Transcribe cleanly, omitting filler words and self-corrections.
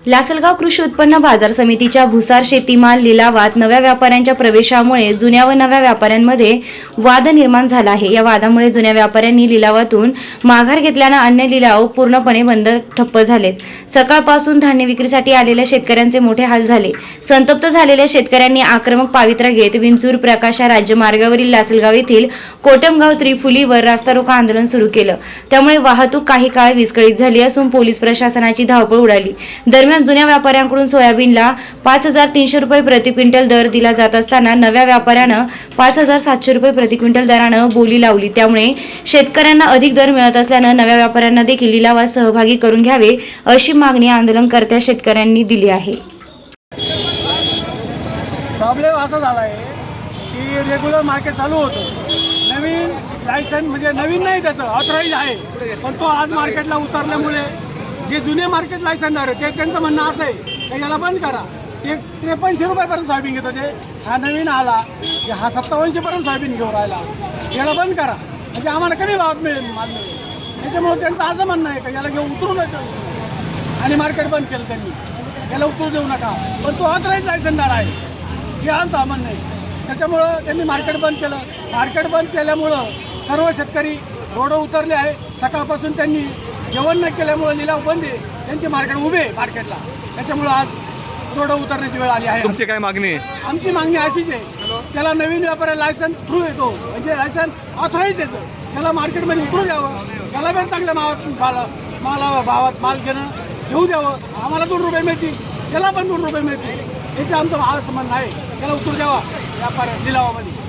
लासलगाव कृषी उत्पन्न बाजार समितीच्या भुसार शेतीमाल लिलावात नव्या व्यापाऱ्यांच्या प्रवेशामुळे जुन्या व नव्या व्यापाऱ्यांमध्ये वाद निर्माण झाला आहे। या वादामुळे जुन्या व्यापाऱ्यांनी लिलावातून माघार घेतल्याने अन्य लिलाव पूर्णपणे बंद ठप्प झालेत। सकाळपासून धान्य विक्रीसाठी आलेल्या शेतकऱ्यांचे मोठे हाल झाले। संतप्त झालेल्या शेतकऱ्यांनी आक्रमक पावित्र्य घेत विंचूर प्रकाशा राज्यमार्गावरील लासलगाव येथील कोटमगाव त्रिफुलीवर रास्ता रोको आंदोलन सुरू केलं। त्यामुळे वाहतूक काही काळ विस्कळीत झाली असून पोलीस प्रशासनाची धावपळ उडाली। दरम्यान जुन्या व्यापाऱ्यांकडून सोयाबीनला 5,300 रुपये प्रति क्विंटल दर दिला जात असताना नव्या व्यापाऱ्यानं 5,700 रुपये प्रति क्विंटल दरानं बोली लावली। त्यामुळे शेतकऱ्यांना अधिक दर मिळत असल्यानं नव्या व्यापाऱ्यांना देखील लिलावात सहभागी करून घ्यावे अशी मागणी आंदोलनकर्त्या शेतकऱ्यांनी दिली आहे। प्रॉब्लेम असा झाला आहे की रेग्युलर मार्केट चालू होतं, नवीन लायसन म्हणजे नवीन नाही, त्याचं ऑथराईज आहे, पण तो आज मार्केटला उतरल्यामुळे जे जुने मार्केट लायसनदार आहे त्यांचं म्हणणं असं आहे की याला बंद करा। ते 53 रुपयापर्यंत सोयाबीन घेत होते, हा नवीन आला की हा 57पर्यंत सोयाबीन घेऊन राहिला, याला बंद करा म्हणजे आम्हाला कमी भावात मिळेल माल मिळेल। त्याच्यामुळे त्यांचं असं म्हणणं आहे की याला घेऊन उतरू नका आणि मार्केट बंद केलं त्यांनी, याला उतरू देऊ नका, पण तो ऑथराईज लायसनदार आहे हे आमचं म्हणणं आहे। त्याच्यामुळं त्यांनी मार्केट बंद केलं। मार्केट बंद केल्यामुळं सर्व शेतकरी रोड उतरले आहे। सकाळपासून त्यांनी जेवण न केल्यामुळे लिलाव बंद आहे, त्यांचे मार्केट उभे आहे मार्केटला, त्याच्यामुळं आज रोड उतरण्याची वेळ आली आहे। तुमची काय मागणी आहे? आमची मागणी अशीच आहे, त्याला नवीन व्यापारी लायसन थ्रू येतो म्हणजे लायसन ऑथराईज देतं, त्याला मार्केटमध्ये उतरू द्यावं, त्याला पण चांगल्या भावात माल घेऊ द्यावं। आम्हाला 2 रुपये मिळतील, त्याला पण 2 रुपये मिळतील, याचं आमचं असं म्हणणं आहे, त्याला उतरू द्यावा व्यापार लिलावामध्ये।